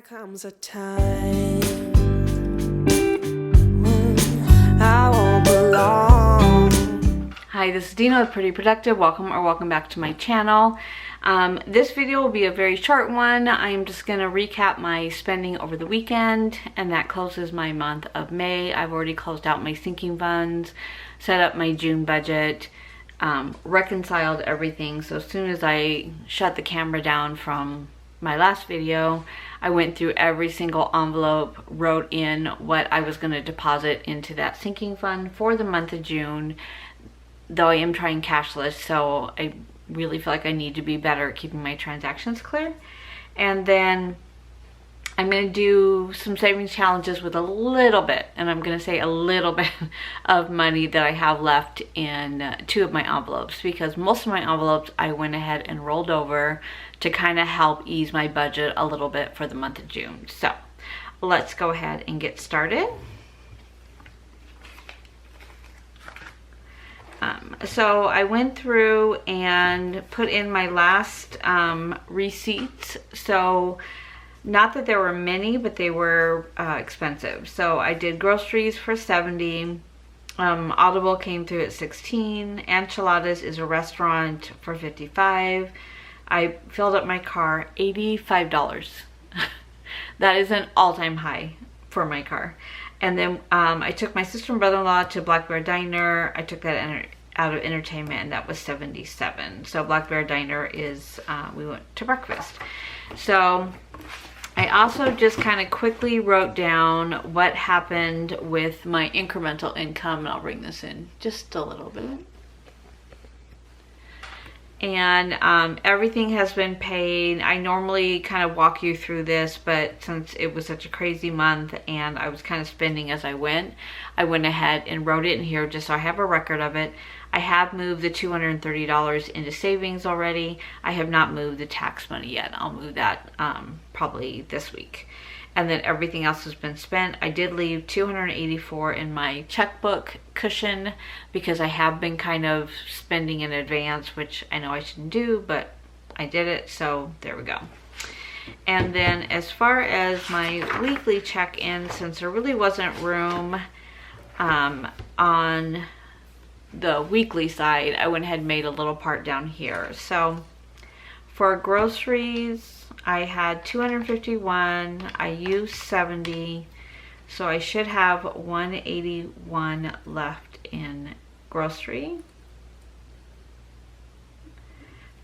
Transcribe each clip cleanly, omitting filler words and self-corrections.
Comes a time when I won't belong. Hi, this is Dina with Pretty Productive. Welcome back to my channel. This video will be a very short one. I'm just going to recap my spending over the weekend, and that closes my month of May. I've already closed out my sinking funds, set up my June budget, reconciled everything. So as soon as I shut the camera down from my last video, I went through every single envelope, wrote in what I was going to deposit into that sinking fund for the month of June, though I am trying cashless, so I really feel like I need to be better at keeping my transactions clear. And then I'm going to do some savings challenges with a little bit, and I'm going to say a little bit of money that I have left in two of my envelopes, because most of my envelopes I went ahead and rolled over to kind of help ease my budget a little bit for the month of June. So let's go ahead and get started. So I went through and put in my last receipts. So not that there were many, but they were expensive. So I did groceries for $70. Audible came through at $16. Enchiladas is a restaurant for $55. I filled up my car, $85. That is an all-time high for my car. And then I took my sister and brother-in-law to Black Bear Diner. I took that out of entertainment, and that was $77. So Black Bear Diner is, we went to breakfast. So I also just kind of quickly wrote down what happened with my incremental income, and I'll bring this in just a little bit. And everything has been paid. I normally kind of walk you through this, but since it was such a crazy month and I was kind of spending as I went ahead and wrote it in here just so I have a record of it. I have moved the $230 into savings already. I have not moved the tax money yet. I'll move that probably this week. And then everything else has been spent. I did leave $284 in my checkbook cushion because I have been kind of spending in advance, which I know I shouldn't do, but I did it, so there we go. And then as far as my weekly check-in, since there really wasn't room on the weekly side, I went ahead and made a little part down here. So for groceries, I had $251, I used $70, so I should have $181 left in grocery.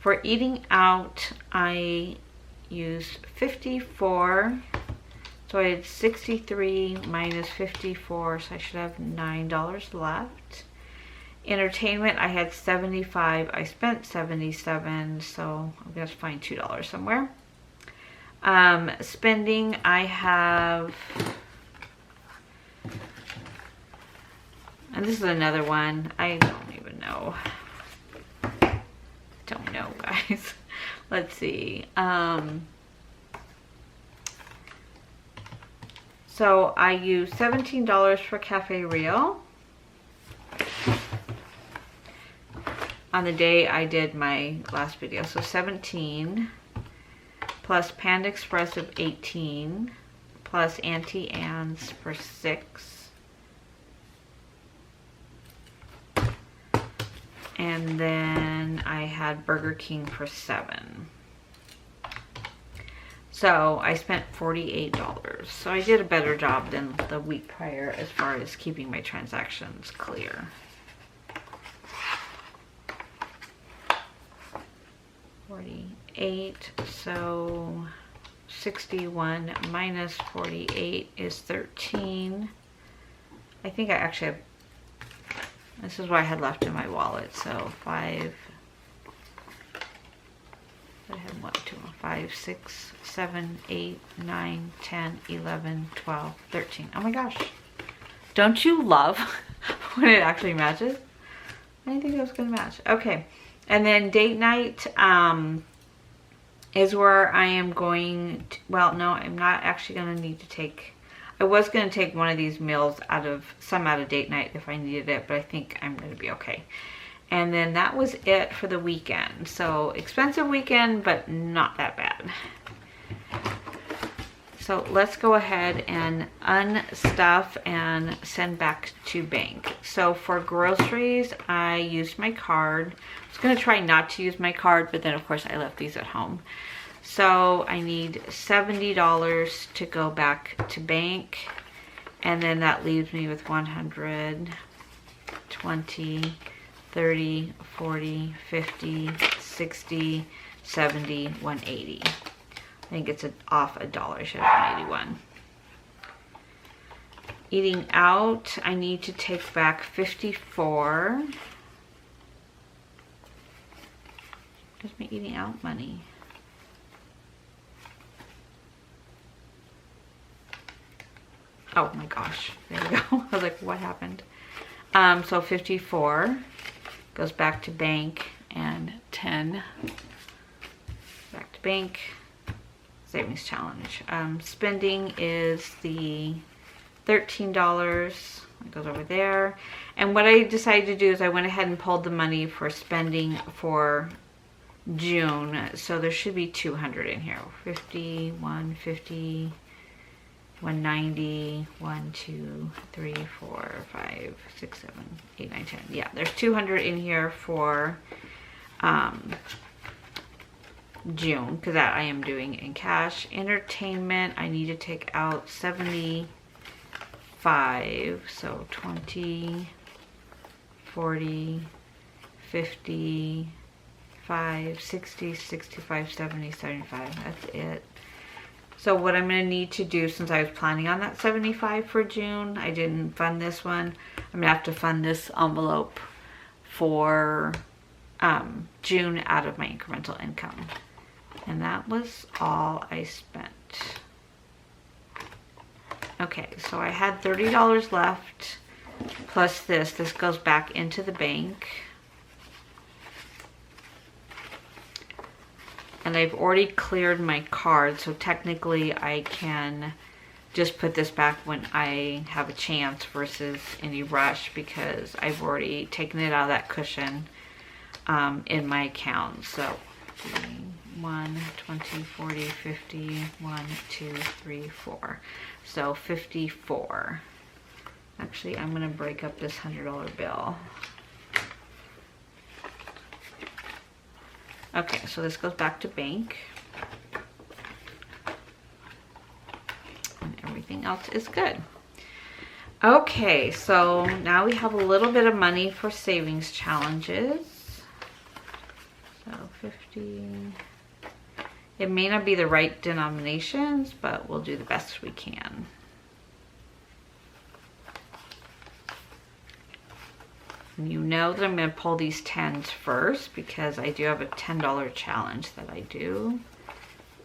For eating out, I used $54, so I had $63 minus $54, so I should have $9 left. Entertainment, I had $75, I spent $77, so I'm gonna find $2 somewhere. Spending, I have, and this is another one, I don't even know. Don't know, guys. Let's see. So I used $17 for Cafe Rio on the day I did my last video. So 17 plus Panda Express of 18 plus Auntie Anne's for 6. And then I had Burger King for 7. So I spent $48. So I did a better job than the week prior as far as keeping my transactions clear. $48, so 61 minus 48 is 13. I think I actually have, this is what I had left in my wallet, so 5, I have 1, 2, 5, 6, 7, 8, 9, 10, 11, 12, 13. Oh my gosh. Don't you love when it actually matches? I didn't think it was gonna match. Okay. And then date night is where I am going to, well, no, I'm not actually going to need to take, I was going to take one of these meals out of date night if I needed it, but I think I'm going to be okay. And then that was it for the weekend. So expensive weekend, but not that bad. so let's go ahead and unstuff and send back to bank. So for groceries, I used my card. I was gonna try not to use my card, but then of course I left these at home. So I need $70 to go back to bank. And then that leaves me with 100, 20, 30, 40, 50, 60, 70, 180. I think it's off $1. I should have 181. Eating out, I need to take back 54. Where's my eating out money? Oh my gosh, there we go. I was like, what happened? So 54 goes back to bank, and 10 back to bank. Savings challenge. Spending is the $13. It goes over there. And what I decided to do is I went ahead and pulled the money for spending for June. So there should be 200 in here. 50, 150, 190, 1, 2, 3, 4, 5, 6, 7, 8, 9, 10. Yeah, there's 200 in here for June, because that I am doing in cash. Entertainment, I need to take out 75. So 20, 40, 50, 5, 60, 65, 70, 75. That's it. So what I'm going to need to do, since I was planning on that 75 for June, I didn't fund this one. I'm going to have to fund this envelope for June out of my incremental income. And that was all I spent. Okay, so I had $30 left plus this. This goes back into the bank. And I've already cleared my card, so technically I can just put this back when I have a chance versus any rush, because I've already taken it out of that cushion in my account. So 1, 20, 40, 50, 1, 2, 3, 4. So 54. Actually, I'm gonna break up this $100 bill. Okay, so this goes back to bank. And everything else is good. Okay, so now we have a little bit of money for savings challenges. So 50. It may not be the right denominations, but we'll do the best we can. You know that I'm going to pull these 10s first, because I do have a $10 challenge that I do.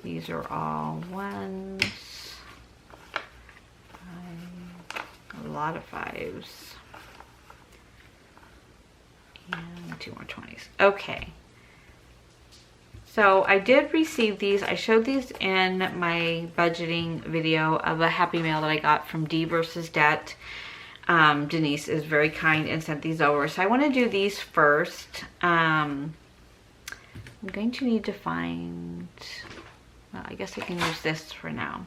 These are all 1s. 5, a lot of 5s. And 2 more 20s. Okay. So I did receive these. I showed these in my budgeting video of a Happy Mail that I got from D versus Debt. Denise is very kind and sent these over. So I want to do these first. I'm going to need to find, well, I guess I can use this for now.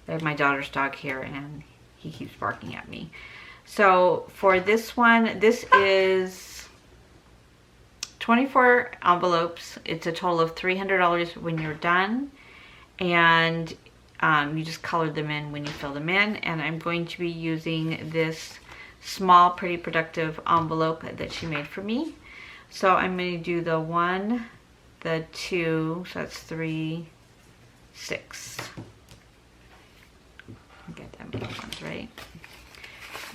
I have my daughter's dog here and he keeps barking at me. So for this one, this is 24 envelopes. It's a total of $300 when you're done. And you just color them in when you fill them in. And I'm going to be using this small Pretty Productive envelope that she made for me. So I'm going to do the 1, the 2, so that's 3, 6. Get that many ones, right?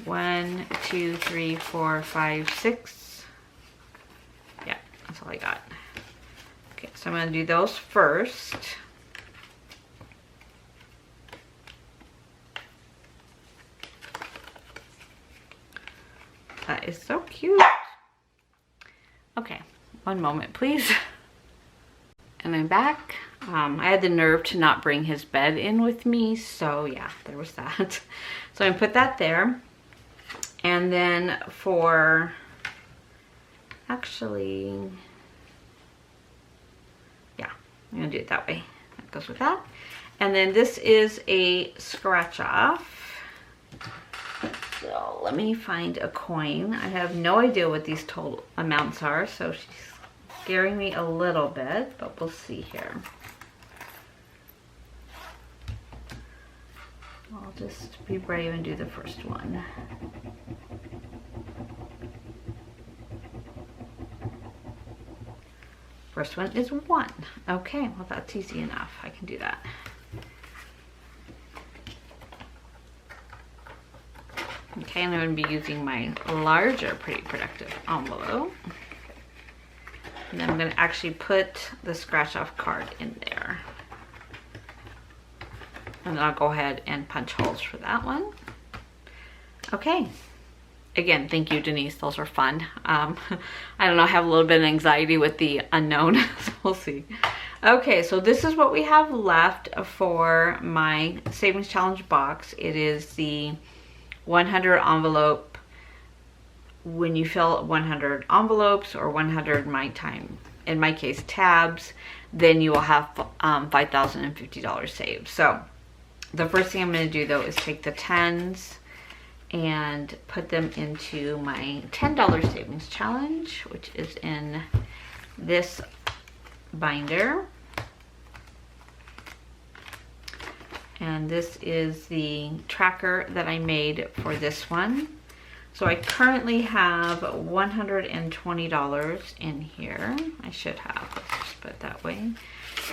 1, 2, 3, 4, 5, 6. Yeah, that's all I got. Okay, so I'm going to do those first. That is so cute. Okay, one moment, please. And I'm back. I had the nerve to not bring his bed in with me, so yeah, there was that. So I'm gonna put that there. And then for, actually, I'm gonna do it that way. That goes with that. And then this is a scratch off. So let me find a coin. I have no idea what these total amounts are, so she's scaring me a little bit, but we'll see here. I'll just be brave and do the first one. First one is 1. Okay, well that's easy enough. I can do that. Okay, and I'm going to be using my larger Pretty Productive envelope. And then I'm going to actually put the scratch off card in there. And then I'll go ahead and punch holes for that one. Okay. Again, thank you, Denise. Those were fun. I don't know, I have a little bit of anxiety with the unknown, so we'll see. Okay, so this is what we have left for my Savings Challenge box. It is the 100 envelope. When you fill 100 envelopes or 100 in my case, tabs, then you will have $5,050 saved. So the first thing I'm going to do though is take the 10s and put them into my $10 savings challenge, which is in this binder. And this is the tracker that I made for this one. So I currently have $120 in here. I should have, let's just put it that way.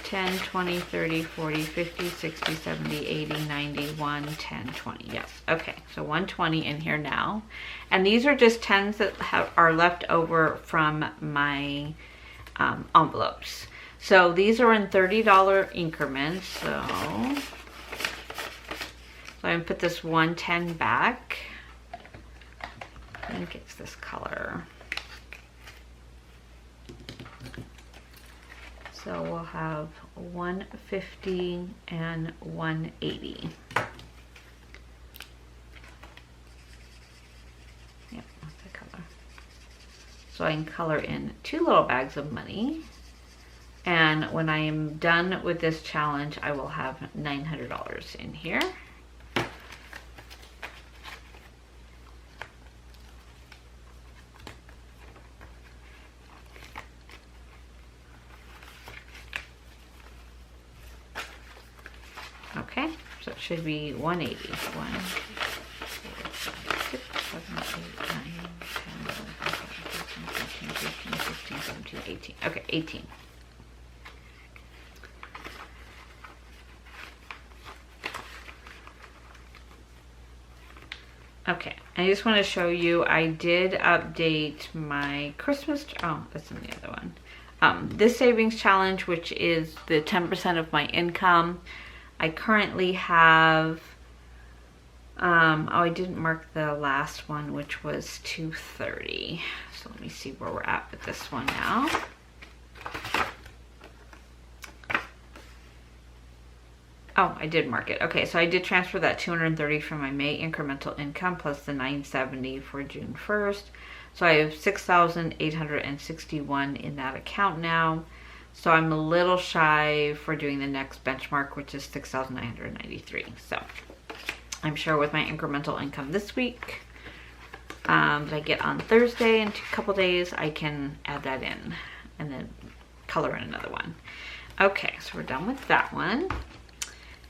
10, 20, 30, 40, 50, 60, 70, 80, 90, 1, 10, 20. Yes, okay, so 120 in here now. And these are just 10s that are left over from my envelopes. So these are in $30 increments. So I'm going to put this 110 back. I think it's this color. So we'll have 150 and 180. Yep, that's the color. So I can color in 2 little bags of money. And when I am done with this challenge, I will have $900 in here. Okay, so it should be 180. 1, 4, 5, 6, 7, 8, 9, 10, 11, 12, 13, 14, 15, 16, 17, 18. Okay, 18. Okay, I just want to show you, I did update my Christmas, oh, that's in the other one. This savings challenge, which is the 10% of my income. I currently have, oh, I didn't mark the last one, which was 230. So let me see where we're at with this one now. Oh, I did mark it. Okay, so I did transfer that 230 from my May incremental income plus the 970 for June 1st. So I have 6,861 in that account now. So I'm a little shy for doing the next benchmark, which is 6,993. So I'm sure with my incremental income this week that I get on Thursday in a couple days, I can add that in and then color in another one. Okay, so we're done with that one.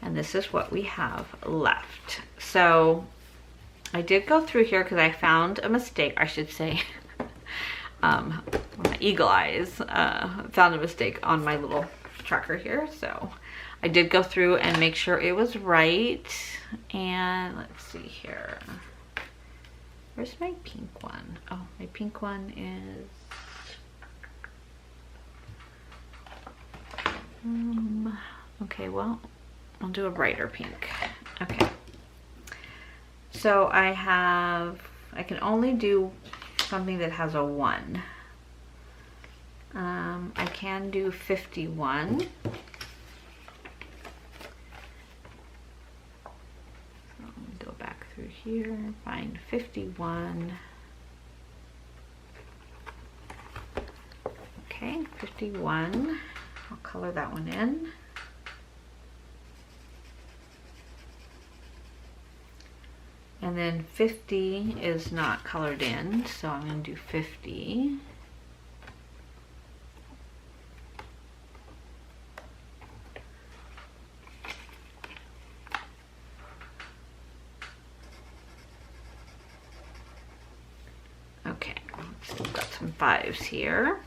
And this is what we have left. So I did go through here because I found a mistake, I should say. My eagle eyes found a mistake on my little tracker here. So I did go through and make sure it was right. And let's see here. Where's my pink one? Oh, my pink one is... okay, well, I'll do a brighter pink. Okay. So I can only do something that has a 1. I can do 51. So let me go back through here, find 51. Okay, 51. I'll color that one in. And then 50 is not colored in, so I'm going to do 50. Okay, so we've got some 5s here.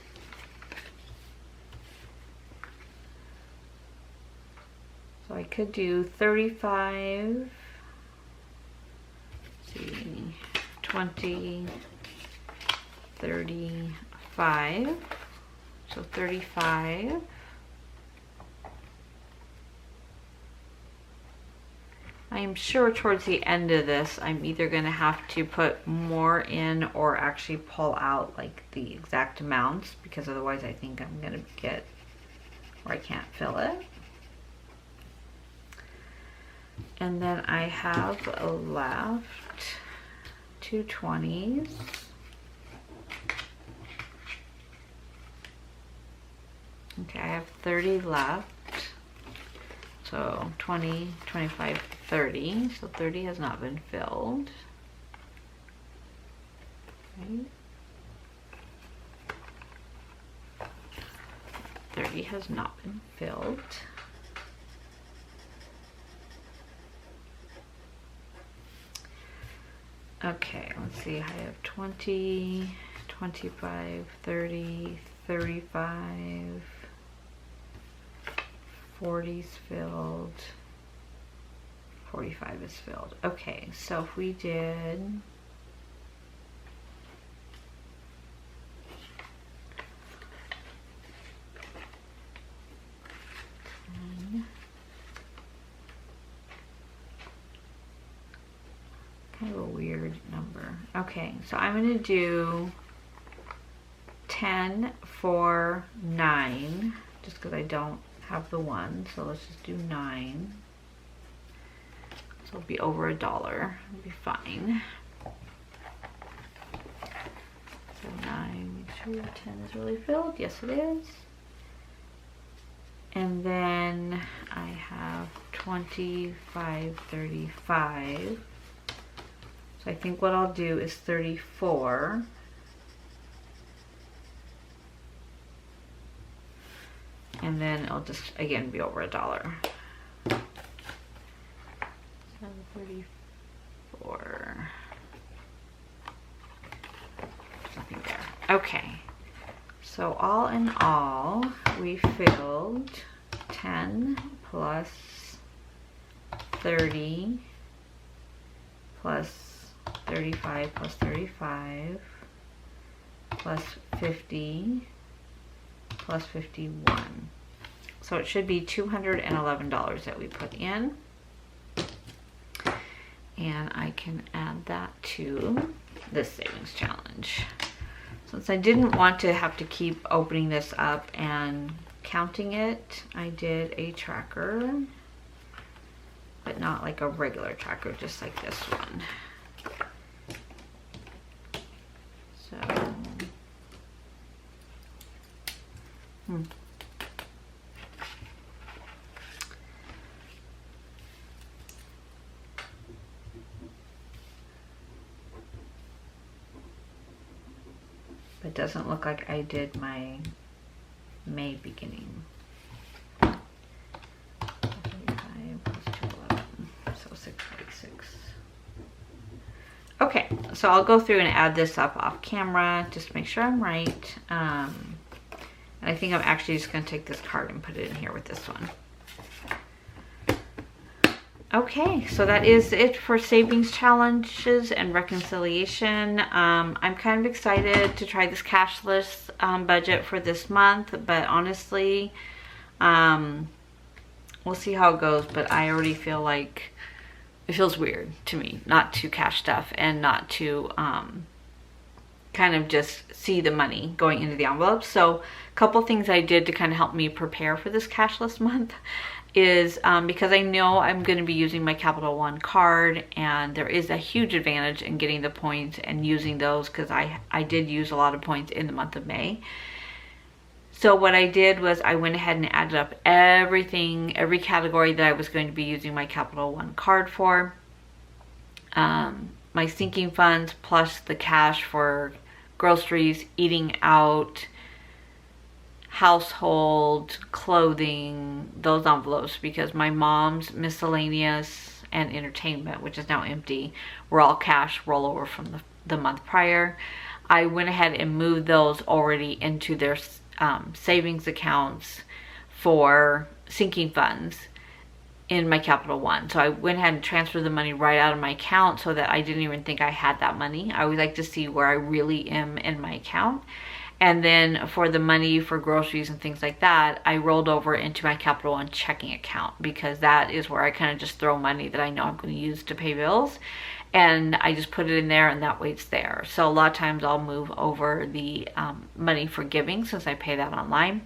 So I could do 35. 20, 35, so 35. I am sure towards the end of this, I'm either going to have to put more in or actually pull out like the exact amounts, because otherwise I think I'm going to get where I can't fill it. And then I have left 2 20s. Okay, I have 30 left. So 20, 25, 30. So 30 has not been filled. Okay. 30 has not been filled. Okay, let's see, I have 20, 25, 30, 35, 40's filled, 45 is filled. Okay, so if we did kind of a weird number. Okay, so I'm going to do 10 for 9, just because I don't have the 1. So let's just do 9. So it'll be over $1. It'll be fine. So 9, make sure 10 is really filled. Yes, it is. And then I have 25, 35. I think what I'll do is 34. And then it'll just, again, be over $1. So 34. Something there. Okay. So all in all, we filled 10 plus 30 plus 35 plus 35 plus 50 plus 51. So it should be $211 that we put in. And I can add that to this savings challenge. Since I didn't want to have to keep opening this up and counting it, I did a tracker, but not like a regular tracker, just like this one. So, It doesn't look like I did my May beginning. 35 plus 211, so 646. Okay, so I'll go through and add this up off camera just to make sure I'm right. And I think I'm actually just going to take this card and put it in here with this one. Okay, so that is it for savings challenges and reconciliation. I'm kind of excited to try this cashless budget for this month, but honestly, we'll see how it goes. But I already feel like it feels weird to me not to cash stuff and not to kind of just see the money going into the envelope. So a couple things I did to kind of help me prepare for this cashless month is because I know I'm going to be using my Capital One card, and there is a huge advantage in getting the points and using those, because I did use a lot of points in the month of May. So what I did was I went ahead and added up everything, every category that I was going to be using my Capital One card for. My sinking funds plus the cash for groceries, eating out, household, clothing, those envelopes, because my mom's miscellaneous and entertainment, which is now empty, were all cash rollover from the month prior. I went ahead and moved those already into their savings accounts for sinking funds in my Capital One. So I went ahead and transferred the money right out of my account so that I didn't even think I had that money. I would like to see where I really am in my account. And then for the money for groceries and things like that, I rolled over into my Capital One checking account, because that is where I kind of just throw money that I know I'm going to use to pay bills. And I just put it in there, and that way it's there. So a lot of times I'll move over the money for giving, since I pay that online.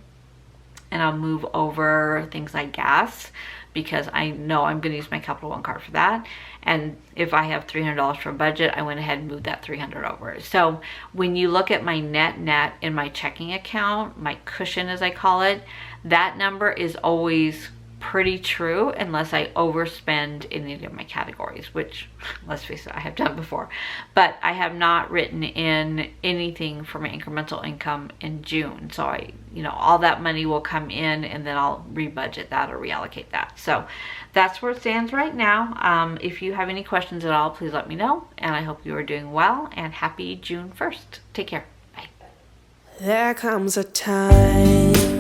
And I'll move over things like gas, because I know I'm going to use my Capital One card for that. And if I have $300 for a budget, I went ahead and moved that $300 over. So when you look at my net in my checking account, my cushion as I call it, that number is always pretty true unless I overspend in any of my categories, which, let's face it, I have done before. But I have not written in anything for my incremental income in June. So all that money will come in, and then I'll rebudget that or reallocate that. So that's where it stands right now. If you have any questions at all, please let me know. And I hope you are doing well, and happy June 1st. Take care. Bye. There comes a time